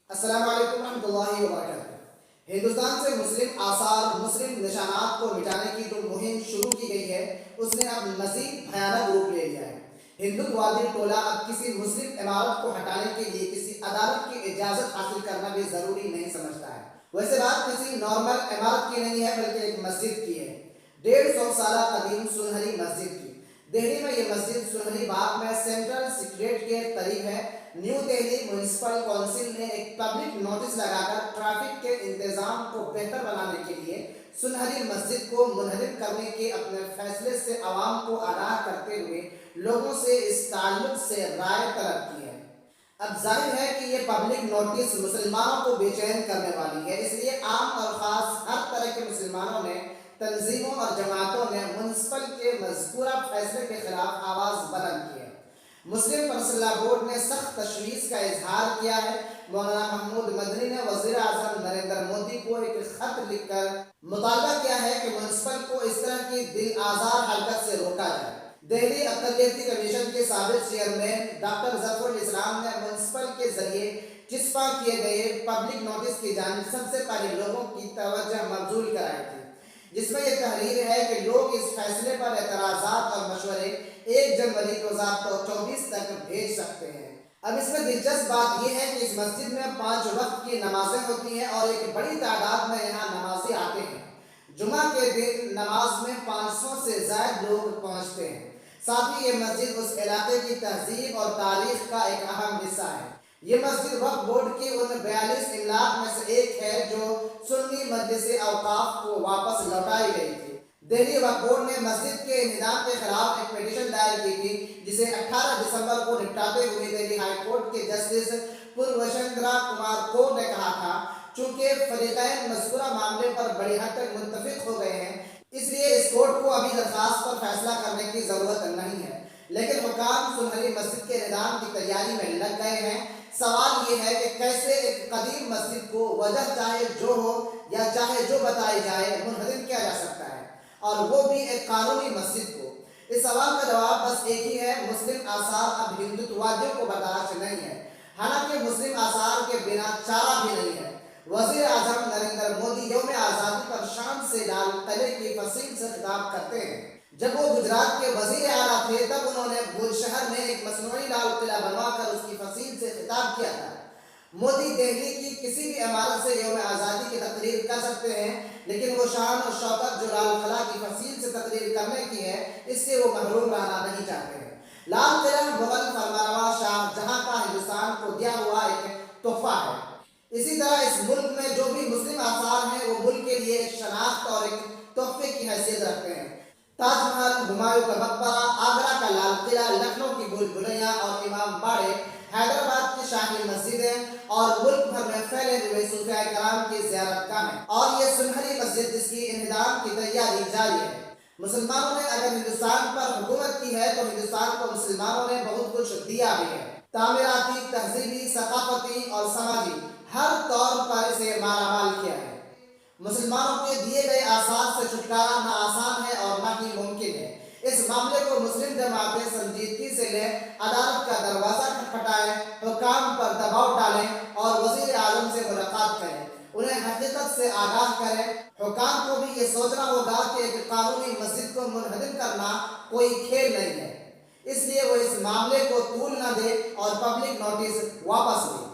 السلام علیکم ورحمۃ اللہ وبرکاتہ۔ ہندوستان سے مسلم آثار، مسلم نشانات کو مٹانے کی جو مہم شروع کی گئی ہے اس نے اب مزید بھیانک روپ لے لیا ہے۔ ہندوتوادی ٹولہ اب کسی مسلم عمارت کو ہٹانے کے لیے کسی عدالت کی اجازت حاصل کرنا بھی ضروری نہیں سمجھتا ہے۔ ویسے بات کسی نارمل عمارت کی نہیں ہے بلکہ ایک مسجد کی ہے، 150 سالہ قدیم سنہری مسجد کی۔ دہلی میں یہ مسجد سنہری باغ میں سینٹرل سیکریٹ کے قریب ہے۔ نیو دہلی میونسپل کونسل نے ایک پبلک نوٹس لگا کر ٹریفک کے انتظام کو بہتر بنانے کے لیے سنہری مسجد کو منہدم کرنے کے اپنے فیصلے سے عوام کو آگاہ کرتے ہوئے لوگوں سے اس تعلق سے رائے طلب کی ہے۔ اب ظاہر ہے کہ یہ پبلک نوٹس مسلمانوں کو بے چین کرنے والی ہے، اس لیے عام اور خاص ہر طرح کے مسلمانوں نے، تنظیموں اور جماعتوں نے میونسپل کے مذکورہ فیصلے کے خلاف آواز بلند کی ہے۔ مسلم پرسنل لا بورڈ نے سخت تشویش کا اظہار کیا ہے۔ مولانا محمود مدنی نے وزیر اعظم نریندر مودی کو ایک خط لکھ کر مطالبہ کیا ہے کہ میونسپل کو اس طرح کی دل آزار حرکت سے روکا جائے۔ دہلی اقلیتی کمیشن کے سابق چیئرمین ڈاکٹر ظفر الاسلام نے میونسپل کے ذریعے چسپاں کیے گئے پبلک نوٹس کی جانب سب سے پہلے لوگوں کی توجہ مبذول کرائی تھی، جس میں یہ تحریر ہے کہ لوگ اس فیصلے پر اعتراضات اور مشورے 1 جنوری 2024 تک بھیج سکتے ہیں۔ اب اس میں دلچسپ بات یہ ہے کہ اس مسجد میں 5 وقت کی نمازیں ہوتی ہیں اور ایک بڑی تعداد میں یہاں نمازی آتے ہیں۔ جمعہ کے دن نماز میں 500 سے زائد لوگ پہنچتے ہیں۔ ساتھ ہی یہ مسجد اس علاقے کی تہذیب اور تاریخ کا ایک اہم حصہ ہے۔ یہ مسجد وقف بورڈ کی ان 42 املاک میں سے ایک ہے جو سنی مجلس اوقاف کو واپس لوٹائی گئی تھی۔ دہلی وقف بورڈ نے مسجد کے انہدام کے خلاف ایک پیٹیشن دائر کی تھی، جسے 18 دسمبر کو نپٹاتے ہوئے دہلی ہائی کورٹ کے جسٹس پوروشندرا کمار کور نے کہا تھا، چونکہ فریقین مذکورہ معاملے پر بڑی حد تک متفق ہو گئے ہیں، اس لیے اس کورٹ کو ابھی درخواست پر فیصلہ کرنے کی ضرورت نہیں ہے۔ لیکن حکام سنہری مسجد کے انہدام کی تیاری میں لگ گئے ہیں۔ سوال یہ ہے کہ کیسے ایک قدیم مسجد کو وجہ چاہے جو ہو یا چاہے جو بتائی جائے منہدم کیا جا سکتا ہے، اور وہ بھی ایک قانونی مسجد کو؟ اس سوال کا جواب بس ایک ہی ہے: مسلم آثار اب ہندوتوادیوں کو برداشت نہیں ہے، حالانکہ مسلم آثار کے بنا چارہ بھی نہیں ہے۔ وزیر اعظم نریندر مودی یوم آزادی پر شان سے لال قلعے کی فصیل سے خطاب کرتے ہیں۔ جب وہ گجرات کے وزیر اعلیٰ تھے تب انہوں نے بھول شہر میں ایک مصنوعی لال قلعہ بنوا کر اس کی فصیل سے خطاب کیا تھا۔ مودی دہلی کی کسی بھی عمارت سے یوم آزادی کی تقریر کر سکتے ہیں، لیکن وہ شان اور شوکت جو لال قلعہ کی فصیل سے تقریر کرنے کی ہے، اس سے وہ محروم رہنا نہیں چاہتے ہیں۔ لال قلعہ مغل فرمانروا شاہ جہاں کا ہندوستان کو دیا ہوا ایک تحفہ ہے۔ اسی طرح اس ملک میں جو بھی مسلم آثار ہیں وہ ملک کے لیے ایک شناخت اور ایک تحفے کی حیثیت رکھتے ہیں۔ تاج محل، ہمایوں کا مقبرہ، آگرہ کا لال قلعہ، لکھنؤ کی بھول بھلیاں اور امام باڑے، حیدرآباد کی شاہی مسجدیں اور ملک بھر میں پھیلے ہوئے صوفیاء کرام کی زیارت گاہیں، اور یہ سنہری مسجد جس کی انہدام کی تیاری جاری ہے۔ مسلمانوں نے اگر ہندوستان پر حکومت کی ہے تو ہندوستان کو مسلمانوں نے بہت کچھ دیا بھی ہے، تعمیراتی، تہذیبی، ثقافتی اور سماجی ہر طور پر اسے مالا مال کیا ہے۔ مسلمانوں کے دیے گئے آثار سے چھٹکارا نہ آسان ہے اور نہ ہی ممکن ہے۔ اس معاملے کو مسلم جماعتیں سنجیدگی سے لیں، عدالت کا دروازہ کھٹکھٹائیں، حکام پر دباؤ ڈالیں اور وزیر اعظم سے ملاقات کریں، انہیں حقیقت سے آگاہ کریں۔ حکام کو بھی یہ سوچنا ہوگا کہ ایک قانونی مسجد کو منہدم کرنا کوئی کھیل نہیں ہے، اس لیے وہ اس معاملے کو طول نہ دے اور پبلک نوٹس واپس لے۔